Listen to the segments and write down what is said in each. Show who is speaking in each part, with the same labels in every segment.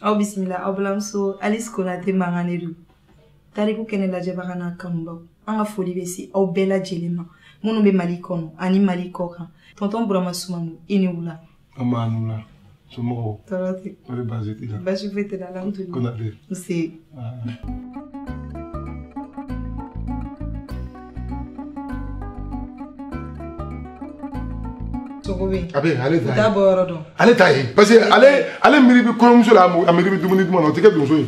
Speaker 1: aw bisimila aw balamuso Alice Konate Mangane do tariku kɛnɛ lajɛbaga n'a kanubaw an ka foli bɛ se aw bɛɛ lajɛlen ma minnu bɛ Mali kɔnɔ ani Mali kɔ kan tonton Burama Sumano i ni wula
Speaker 2: an b'a nula somɔgɔw
Speaker 1: tɔɔrɔ tɛ
Speaker 2: ori baasi t'i la
Speaker 1: baasi foyi tɛ la alhamdulilayi
Speaker 2: Konate
Speaker 1: nse
Speaker 2: Abe ale ta
Speaker 1: d'abord donc
Speaker 2: ale ta ye parce que ale miri bi kɔɲɔmuso la a miri bi dumuni duma na o tɛ kɛ donso ye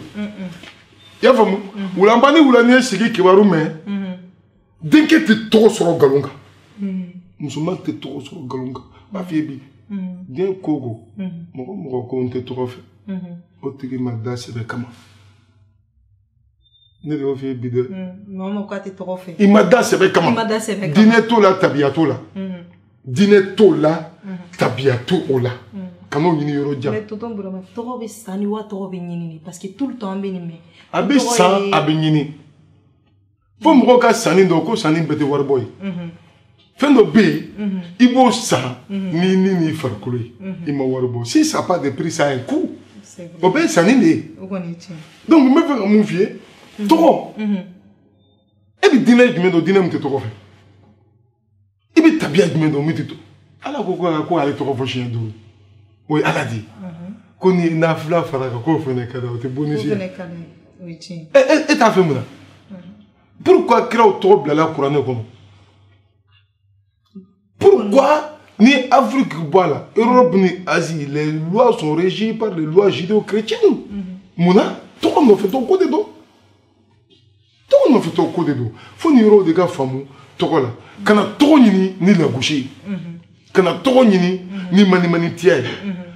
Speaker 2: i y'a faamu wulaba ni wula ni ye sigi kibaru mɛn denkɛ tɛ tɔgɔ sɔrɔ nkalon kan musoman tɛ tɔgɔ sɔrɔ nkalon kan b'a f'i ye bi den ko o ko mɔgɔ mɔgɔ ko n tɛ tɔgɔ fɛ o tigi ma da sɛbɛ kama ne de y'o f'i ye bi dɛ
Speaker 1: mɔgɔ k'a tɛ tɔgɔ fɛ
Speaker 2: i ma da sɛbɛ kama diinɛ t'o la tabiya t'o la diinɛ t'o la tabiya t'o la kan'o ɲini yɔrɔ jan
Speaker 1: mais tonton Burama tɔgɔ bɛ san ni wa tɔgɔ bɛ ɲini parce que tout le temps an bɛ nin mɛn
Speaker 2: a bɛ san a bɛ ɲini fo mɔgɔw ka sanni dɔn ko sanni bɛɛ tɛ waribɔ ye fɛn dɔ bɛ yen i b'o san ni n'i farikolo ye i ma wari bɔ si ça n'a pas de prix ça a un coût o bɛɛ ye sanni de ye donc n bɛ fɛ ka mun f'i ye tɔgɔ e bɛ diinɛ jumɛn dɔn diinɛ min tɛ tɔgɔ fɛ i bɛ tabiya jumɛn dɔn min tɛ to ala ko ale tɔgɔ fɔ siɲɛ 5 o ye ala de ye ko ni nafila fara kan k'o fana ka d'a o tɛ bonus ye e t'a fɛ mun na pourquoi kiraw tɔgɔ bilala kuranɛ kɔnɔ pourquoi ni Afrique bɔ a la Europe ni Asie les lois sont régies par les lois judéo-chrétiennes mun na tɔgɔ nɔfɛtɔ ko de don tɔgɔ nɔfɛtɔ ko de don fo ni yɔrɔw de ka faamu tɔgɔ la kana tɔgɔ ɲini ni lagosi ye kana tɔgɔ ɲini ni manimanitiya ye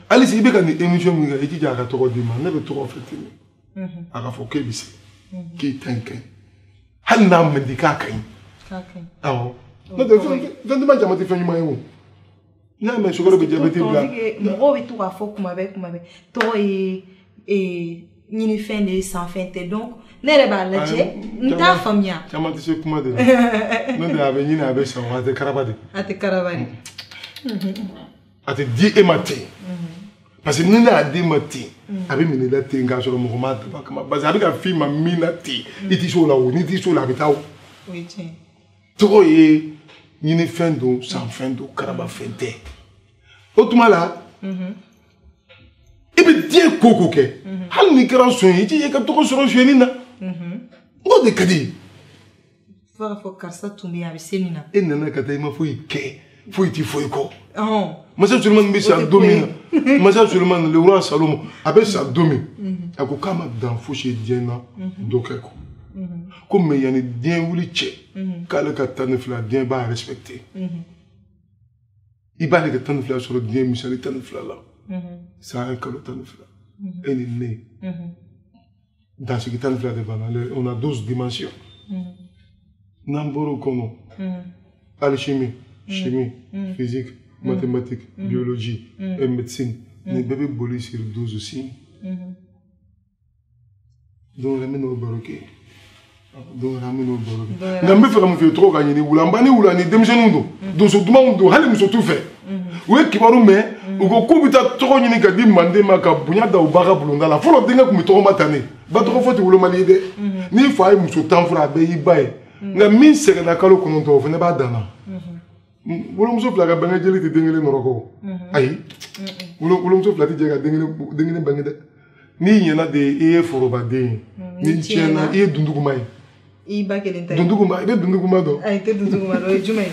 Speaker 2: hali si i bɛ ka nin émission min kɛ i jija a ka tɔgɔ d'i ma ne bɛ tɔgɔ fɛ ten a ka fɔ k'e bɛ se k'i ta in ka ɲi hali n'a man di k'a ka ɲi awɔ n'o tɛ fɛn tɛ ma jama tɛ fɛn ɲuman ye o n'i y'a mɛn sukaro bɛ jabɛti bila
Speaker 1: mɔgɔw bɛ to k'a fɔ kuma bɛɛ tɔgɔ ye ɲinifɛn de ye sanfɛn tɛ donc ne yɛrɛ b'a lajɛ n t'a faamuya
Speaker 2: caman tɛ se kuma de la n'o tɛ a bɛ ɲini a bɛ san a tɛ karaba de a tɛ di e ma ten parce que ni ne y'a di ma ten a bɛ minɛ i la ten k'a sɔrɔ mɔgɔ m'a daba kama parce que a bɛ ka f'i ma min na ten i tɛ se o la o n'i tɛ se o la a bɛ taa o tɔgɔ ye ɲinifɛn don sanfɛn don karabafɛn tɛ o tuma la i bɛ diɲɛ ko o ko kɛ hali n'i kɛra son ye i jija i ka tɔgɔ sɔrɔ sonyɛni na n'o de ka di
Speaker 1: fo ka fɔ karisa tun bɛ yen a bɛ se nin na
Speaker 2: e nana ka taa i ma foyi kɛ foyi tɛ foyi kɔ masa Sulemani bɛ sa don min na masa Sulemani le roi Salomo a bɛ sa don min a ko k'a ma dan fosi ye diɲɛ na dɔ kɛ kɔ ko mɛ yanni diɲɛ wuli cɛ k'ale ka 12 diɲɛ b'a respecté i b'ale ka 12 sɔrɔ diɲɛ misali 12 la san kalo 12 e ni ne dansigi 12 de banna on a 12 dimensions n'an bɔr'o kɔnɔ alchimie chimie physique mathématiques biologie et médecine nin bɛɛ bɛ boli sur 12 signes donc an bɛ n'o baro kɛ nka n bɛ fɛ ka mun f'i ye tɔgɔ ka ɲini wulaba ni wula ni denmisɛnninw don donso dumanw don hali muso t'u fɛ u ye kibaru mɛn u ko k'u bɛ taa tɔgɔ ɲini ka di manden ma ka bonya da u ba ka bulonda la fɔlɔ denkɛ tun bɛ tɔgɔ ma ta ne ba tɔgɔ fɔ tɛ wolomali ye dɛ n'i fa ye muso 10 furu a bɛɛ y'i ba ye nka min sɛgɛnna kalo 9 o fana b'a dan na wolomuso 2 ka bange jeli tɛ den 1 nɔrɔ kɔ ayi wolomuso 2 tɛ jɛ ka den 1 bange dɛ n'i ɲɛna de i ye forobaden ye ni tiɲɛna i ye dunduguma ye
Speaker 1: i ba kelen tɛ
Speaker 2: dunduguma i bɛ dunduguma dɔn
Speaker 1: ayi tɛ dunduguma dɔn o ye jumɛn ye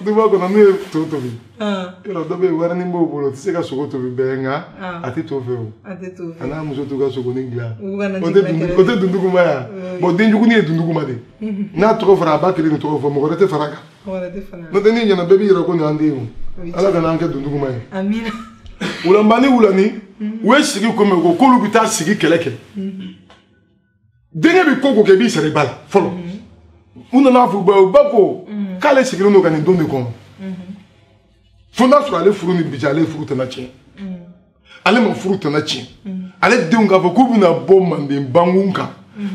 Speaker 2: duba kɔnɔ n'u ye to tobi yɔrɔ dɔ bɛ yen wari ni b'o bolo o tɛ se ka sogo tobi bɛɛ nka a tɛ to fɛ o a n'a muso t'u ka sogonin dilan o tɛ dunduguma ya bon denjugunin ye dunduguma de n'a tɔgɔ fara a ba kelen ni tɔgɔ fɔ mɔgɔ wɛrɛ tɛ fara a kan n'o tɛ n'i ɲɛna bɛɛ b'i yɛrɛ ko nin an den ye o ala kana an kɛ dunduguma ye wulaba ni wulani u ye sigi ko mɛn ko k'olu bɛ taa sigi kɛlɛ kɛ denkɛ bɛ ko ko kɛ i b'i sara i ba la fɔlɔ u nana fɔ u ba ko k'ale sigilen don ka nin don de kɔnɔ fo n'a sɔrɔ ale furu ni bi cɛ ale furu tɛna tiɲɛ ale ma furu tɛna tiɲɛ ale denw k'a fɔ k'u bɛna bɔ manden bankun kan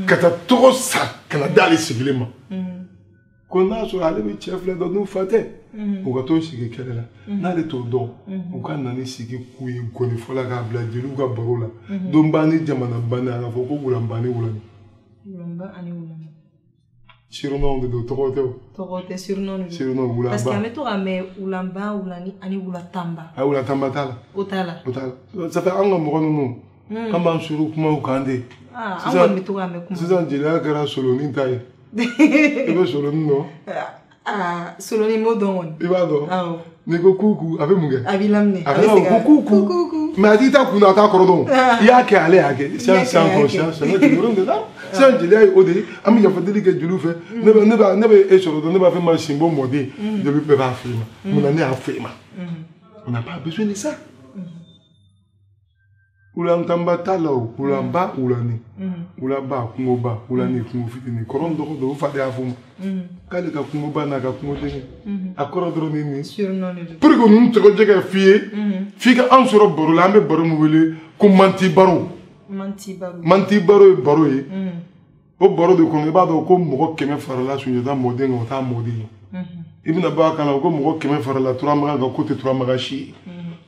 Speaker 2: ka taa tɔgɔ sa ka na d'ale sigilen ma ko n'a sɔrɔ ale bɛ cɛ filɛ dɔn n'u fa tɛ u ka t'o sigi kɛlɛ la n'ale t'o dɔn u ka na ni sigi k'u ye gɔni fɔla k'a bila jeliw ka baro la don b'a ni jamana banni a ka fɔ ko wulanba ni wulani surnom de don tɔgɔ tɛ o
Speaker 1: tɔgɔ tɛ surnom de
Speaker 2: surnom wulanba
Speaker 1: parce que an bɛ to ka mɛn wulanba wulani ani wulatamba
Speaker 2: a wulatamba t'a la
Speaker 1: o t'a la
Speaker 2: ça fait an ka mɔgɔ ninnu an b'an suru kumaw kan de
Speaker 1: an kɔni bɛ to ka mɛn kuma
Speaker 2: sisan jeliya kɛra solonin ta ye i bɛ solonin dɔn
Speaker 1: solonin m'o dɔn kɔni
Speaker 2: i b'a dɔn n'i ko kuku a bɛ mun kɛ
Speaker 1: a b'i laminɛ
Speaker 2: a bɛ se ko kuku mais a t'i ta kun na a t'a kɔrɔ dɔn i y'a kɛ ale y'a kɛ sisan conscience ne tɛ yɔrɔ de la sisan jeliya ye o de ye an bɛ yafadeli kɛ jeliw fɛ ne bɛ e sɔrɔ dɔn ne b'a fɛ ma sinbo mɔden jeliw bɛɛ b'a fɛ i ma mun na ne y'a fɛ i ma on n'a pas besoin de ça Ulantamba t'a la o ulanba ulani ulaba kungoba ulani kungo fitini kɔrɔ dɔgɔ dɔw fa de y'a fɔ ma k'ale ka kungoba n'a ka kungo denkɛ a kɔrɔ dɔrɔn ni nin pour que ninnu tɔgɔ jɛ ka f'i ye f'i ka an sɔrɔ baro la an bɛ baro min wele ko manti baro manti baro ye baro ye o baro de kɔnɔ i b'a dɔn ko mɔgɔ 100 farala Sunjata mɔden kan o t'a mɔden ye i bɛna bɔ a kan na ko mɔgɔ 100 farala Turamagan kan k'o tɛ Turamagan si ye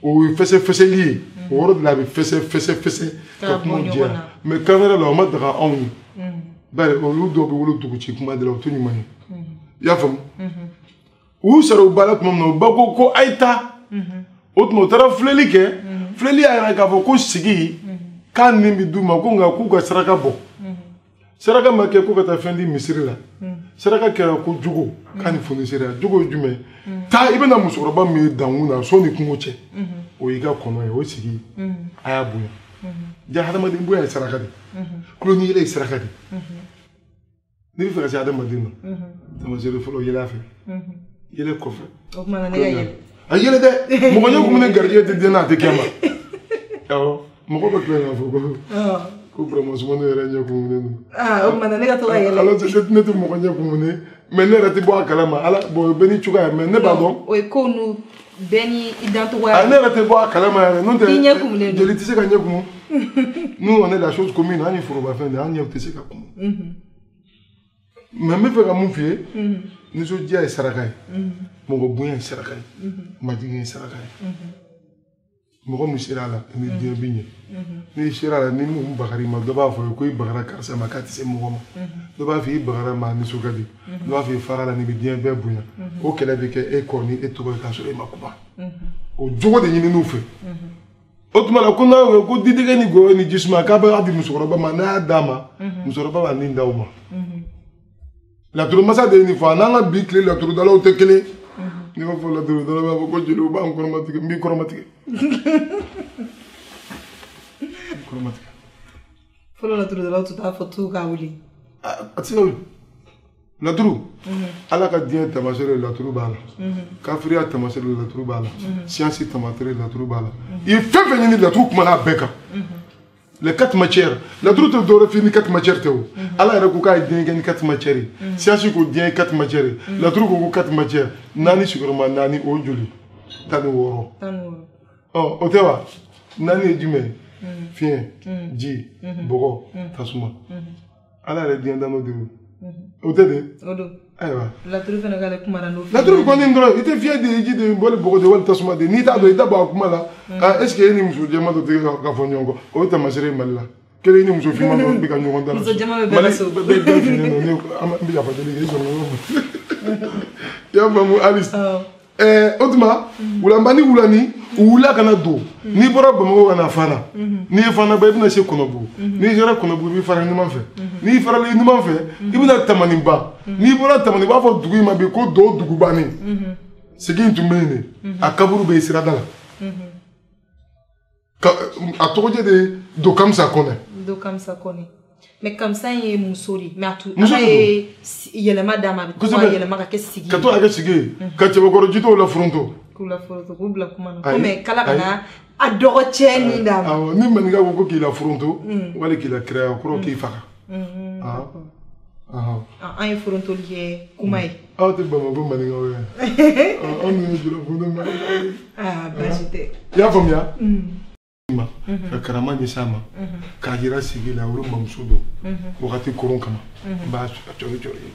Speaker 2: o ye fɛsɛfɛsɛli ye o yɔrɔ de la a bɛ fɛsɛ ka kuma jɛya mais kan wɛrɛ la o ma daga anw ye bari olu dɔw bɛ wolo duguci kuma de la o tɛ ɲuman ye i y'a faamu u y'u sara u ba la tuma min na u ba ko a' ye taa o tuma u taara filɛli kɛ filɛli y'a yira k'a fɔ ko sigi k'a nin bɛ d'u ma ko nka k'u ka saraka bɔ saraka ma kɛ ko ka taa fɛn di misiri la saraka kɛra ko jogo k'a ni fonisere la jogo ye jumɛn taa i bɛna musokɔrɔba min ye dankun na sɔni kungo cɛ o y'i ka kɔnɔ ye o sigi a y'a bonya ja hadamaden bonya ye saraka de kuloni yɛlɛ ye saraka de n'i bɛ fɛ ka se hadamaden ma tamasere fɔlɔ yɛlɛ a fɛ yɛlɛ kɔfɛ
Speaker 1: o tuma na ne ka yɛlɛ
Speaker 2: a yɛlɛ dɛ mɔgɔ ɲɛ kun bɛ ne garijɛgɛ tɛ den n'a tɛ kɛ ma awɔ mɔgɔ bɛ tila k'a fɔ ko Burama Sumano yɛrɛ ɲɛ kumunen don
Speaker 1: o tuma na ne ka to ka yɛlɛ
Speaker 2: alors ne tɛ mɔgɔ ɲɛ kumunen mais ne yɛrɛ tɛ bɔ a kalama ala bon bɛɛ ni cogoya mais ne b'a dɔn
Speaker 1: o ye ko nu bɛɛ ni i dancogoya
Speaker 2: ne yɛrɛ tɛ bɔ a kalama yɛrɛ n'o tɛ
Speaker 1: i ɲɛ kumunen don
Speaker 2: jeli tɛ se ka ɲɛ kumu nous on est la chose commune an ye forobafɛn de an ɲɛ tɛ se ka kumu mais n bɛ fɛ ka mun f'i ye nisɔndiya ye saraka ye mɔgɔ bonya ye saraka ye majigin ye saraka ye mɔgɔ min sera a la ni diɲɛ bɛ ɲɛ n'i sera a la ni mun bagara i ma dɔ b'a fɔ ko i bagara karisa ma k'a tɛ se mɔgɔ ma dɔ b'a fɔ i bagara ma nisɔn ka di dɔ b'a fɔ i fara la ni bɛ diɲɛ bɛɛ bonya o kɛlɛ bɛ kɛ e kɔ ni e tɔgɔ ye k'a sɔrɔ e ma kuma o jogo de ɲini n'u fɛ o tuma la ko n'a ye ko didɛgɛ ni gɔyɔ ni jisuma k'a b'a di musokɔrɔba ma n'a y'a d'a ma musokɔrɔba b'a nin d'aw ma laturu masa de ye nin fɔ a n'an ka bi tile laturudalaw tɛ kelen n'i b'a fɔ laturudala b'a fɔ ko jeliw b'an kɔrɔmatigɛ n b'i kɔrɔmatigɛ
Speaker 1: fɔlɔ laturudalaw tun t'a fɔ tu ka wuli
Speaker 2: a tɛ se ka wuli laturu ala ka diɲɛ tamasere laturu b'a la kafiriya tamasere laturu b'a la siyansi tamasere laturu b'a la i ye fɛn fɛn ɲini laturu kumana a bɛɛ kan les 4 matières laturu tɛ dɔwɛrɛ f'i ni 4 matières tɛ o ala yɛrɛ ko k'a ye diɲɛ kɛ ni 4 matières ye siyansi ko diɲɛ ye 4 matières ye laturu ko ko 4 matières naani sigiyɔrɔma naani o joli 16 o tɛ wa naani ye jumɛn ye fiɲɛ ji bɔgɔ tasuma ala yɛrɛ diɲɛ dan n'o de ye o tɛ de ayiwa
Speaker 1: laturu fana k'ale kumana n'o
Speaker 2: laturu kɔni dɔrɔn i tɛ fiɲɛ de ji de wali bɔgɔ de wali tasuma de n'i t'a dɔn i da bɔ a kuma la est ce que e ni muso jɛma dɔ tɛ ka fɔ ɲɔgɔn kɔ o ye tamasere mali la kelen ni muso finman dɔ bɛ ka ɲɔgɔn da la
Speaker 1: muso jɛma bɛ bɛɛ la so
Speaker 2: bɛɛ finnen don ne an bɛ yafa deli kɛ i sɔrɔ yɔrɔ i y'a faamu Alice o tuma wulanba ni wulani u wulila ka na don n'i bɔra Bamakɔ ka na Fana n'i ye Fana ba i bɛna se Kɔnɔbugu n'i sera Kɔnɔbugu i bɛ fara ɲuman fɛ n'i farala ɲuman fɛ i bɛna Tamaniba n'i bɔra Tamani i b'a fɔ dugu in ma bi ko Do Dugubani sigi in tun bɛ yen de a kaburu bɛ yen sirada la a tɔgɔjɛ de ye Do Kamisa Kɔnɛ.
Speaker 1: Do Kamisa Kɔnɛ mais Kamisa ye muso de mais ala ye yɛlɛma d'a ma a bɛ to ka yɛlɛma ka kɛ sigi
Speaker 2: ka to ka kɛ sigi ye ka cɛbakɔrɔ jitɔw la foronto
Speaker 1: k'u la foronto k'u bila kuma na komi kala ka na a dɔgɔ cɛ nin d'a ma
Speaker 2: awɔ ni maninka ko ko k'i la foronto wali k'i la kiraya kɔrɔ k'i faga
Speaker 1: an ye forontoli kɛ kuma ye
Speaker 2: aw tɛ Bamakɔ maninkaw ye anw ninnu ye julafonto maninkaw ye
Speaker 1: baasi tɛ
Speaker 2: i y'a faamuya ka karama ɲɛsin a ma k'a jira sigi la olu mamuso don wagati koron kama n b'a cɔri cɔri ye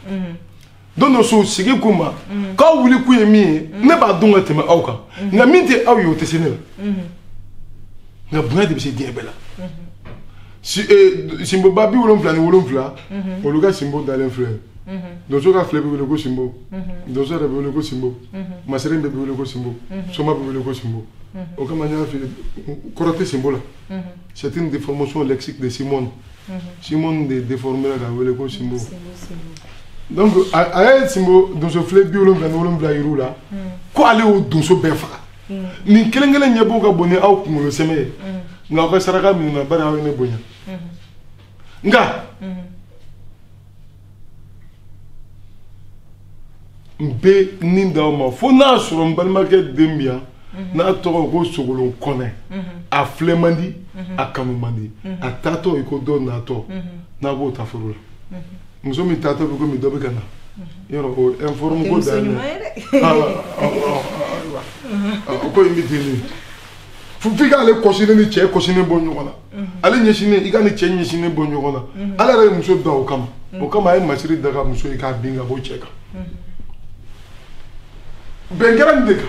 Speaker 2: don dɔ so sigi ko ma k'aw wuli kun ye min ye ne b'a dɔn ka tɛmɛ aw kan nka min tɛ aw ye o tɛ se ne la nka bonya de bɛ se diɲɛ bɛɛ la Simboba bi 7 ni 7 olu ka Simbo dalen filɛ donso ka filɛ bɛ wele ko Simbo donso yɛrɛ bɛ wele ko Simbo maseren bɛ wele ko Simbo soma bɛ wele ko Simbo o kama n y'a f'i ye kɔrɔ tɛ Simbo la c'est une déformation lexique de Simone Simone de déformé la ka wele ko Simbo donc a ye Simbo donso filɛ bi 7 ni 7 yir'u la ko ale y'o donso bɛɛ faga nin kelen kelen ɲɛ b'o ka bon ni aw kunkolo sɛmɛ ye nka aw ka saraka minnu na bari aw ye ne bonya nka n bɛ nin d'aw ma fo n'a sɔrɔ n balimakɛ den bi yan n'a tɔgɔ ko Sogolon Kɔnɛ a filɛ man di a kanu man di a taatɔ i ko dɔ natɔ n'a b'o ta foro la muso min taatɔ bɛ komi dɔ bɛ ka na yɔrɔ o informe ko da ko in bɛ ten nin f'i k'ale kɔsini ni cɛ kɔsini bɔ ɲɔgɔn na ale ɲɛsinen i ka ni cɛ ɲɛsinen bɔ ɲɔgɔn na ale yɛrɛ ye muso da o kama a ye masiri da ka muso ye k'a bin ka bɔ cɛ kan bɛn kɛra nin de kan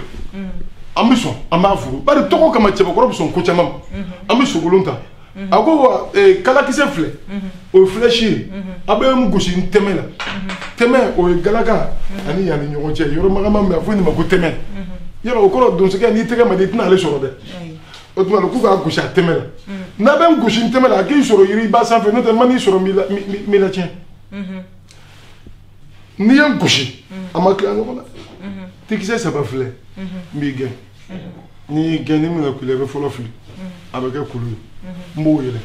Speaker 2: an bɛ sɔn an b'a furu bari tɔgɔ kama cɛbakɔrɔ bɛ sɔn ko caman ma an bɛ Sogolon ta a ko wa kalakisɛ filɛ o ye flèche ye a bɛ n gosi n tɛmɛ la tɛmɛ o ye galaka ani yan ni ɲɔgɔn cɛ yɔrɔ magama min bɛ a fɔ nin ma ko tɛmɛ yɔrɔ o kɔrɔ donsokɛ n'i tɛgɛ ma di i tɛna ale sɔrɔ dɛ o tuma k'u k'a gosi a tɛmɛ la n'a bɛ n gosi n tɛmɛ la a k'i sɔrɔ yiri ba sanfɛ n'o tɛ n ma n'i sɔrɔ n b'i latiɲɛ n'i ye n gosi a ma tila ɲɔgɔn na tikisɛ 3 filɛ n b'i gɛn n'i y'i gɛn ni mina kule i bɛ fɔlɔ fili a bɛ kɛ kulu ye n b'o yɛlɛ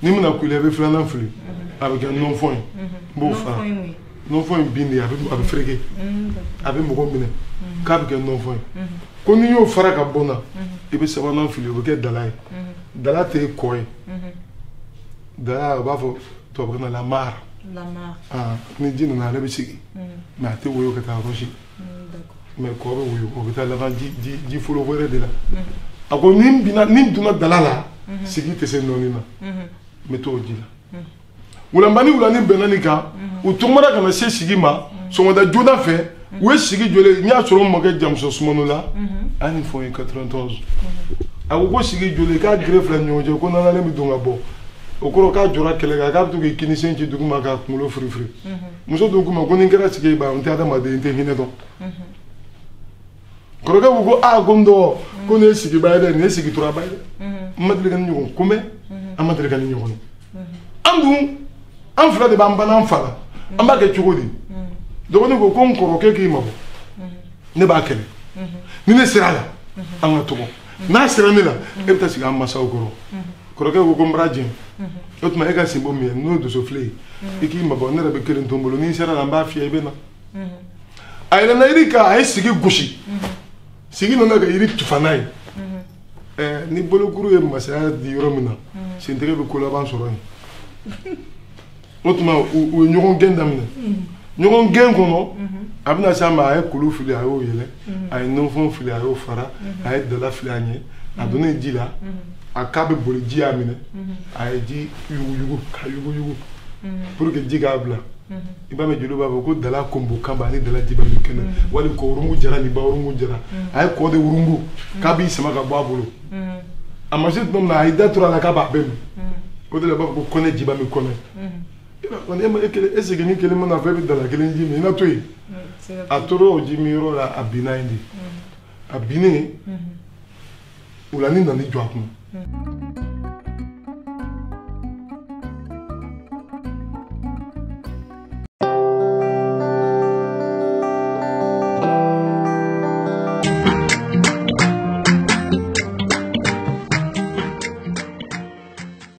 Speaker 2: ni mina kule i bɛ filanan fili a bɛ kɛ nɔnfɔn ye n b'o fara nɔnfɔn in bin de a bɛ fereke a bɛ mɔgɔ minɛ k'a bɛ kɛ nɔnfɔn ye ko n'i y'o fara ka bɔ n na i bɛ sabanan fili o bɛ kɛ dala ye dala tɛ kɔ ye dala o b'a fɔ tubabukan na lamara ni ji nana ale bɛ sigi mɛ a tɛ woyo ka taa yɔrɔ si mɛ kɔ bɛ woyo o bɛ taa laban ji foro wɛrɛ de la a ko ni donna dala la sigi tɛ se nɔɔni na n bɛ t'o ji la wulanbani wulani bɛnna nin kan u tɔgɔmara ka na se sigi ma sɔgɔmada joona fɛ u ye sigi jɔlen n y'a sɔrɔ n mɔkɛ Jamuso Sumano la a ni fɔ ye 91 a ko sigi jɔlen k'a gere filɛ ni ɲɔgɔn cɛ ko nanalen bɛ don ka bɔ o kɔrɔ k'a jɔra kɛlɛ kan k'a bɛ to k'i kini sen ci duguma k'a kunkolo firifiri muso dun k'u ma ko ni n kɛra sigi ba n tɛ adamaden n tɛ hinɛ dɔn kɔrɔkɛ ko ko n dɔgɔ ko nin ye sigiba ye dɛ nin ye sigituraba ye dɛ n ma deli ka ni ɲɔgɔn kunbɛn an ma deli ka ni ɲɔgɔn ye an dun an fila de b'an bana an fa la an b'a kɛ cogo di dɔgɔnin ko n kɔrɔkɛ k'i ma bɔ ne b'a kɛlɛ ni ne sera a la an ka tɔgɔ n'a sera ne la e bɛ taa sigi an masaw kɔrɔ kɔrɔkɛ ko n bara jɛn o tuma e ka Simbo min ye n'o ye doso filɛ ye i k'i ma bɔ ne yɛrɛ bɛ kelen to n bolo n'i sera la n b'a fiyɛ i bɛ na a yɛlɛnna yiri kan a ye sigi gosi sigi nana ka yiri tufa n'a ye ni bolokuru ye masaya di yɔrɔ min na sentɛgɛ bɛ ko laban sɔrɔ yen o tuma u ye ɲɔgɔn gɛn daminɛ ɲɔgɔn gɛn kɔnɔ a bɛna s'a ma a ye kulu fili a y'o yɛlɛ a ye nɔnfɔn fili a y'o fara a ye dala fili a ɲɛ a donnen ji la a k'a bɛ boli ji y'a minɛ a ye ji yuguyugu ka yuguyugu pour que ji k'a bila i b'a mɛn jeliw b'a fɔ ko dala konbo kanba ani dala jiba min kɛnɛ wali ko urungu jara ni ba urungu jara a ye kɔ de urungu k'a b'i sama ka bɔ a bolo a ma se tuma min na a y'i da turu a la k'a b'a bɛɛ min o de la b'a fɔ ko kɔnɛ jiba min kɔnɛ e segin kelen mana fɛ e bɛ dala kelen ji min i na to yen a tora o ji min yɔrɔ la a binna yen de a binnen o la ni nana jɔ a kun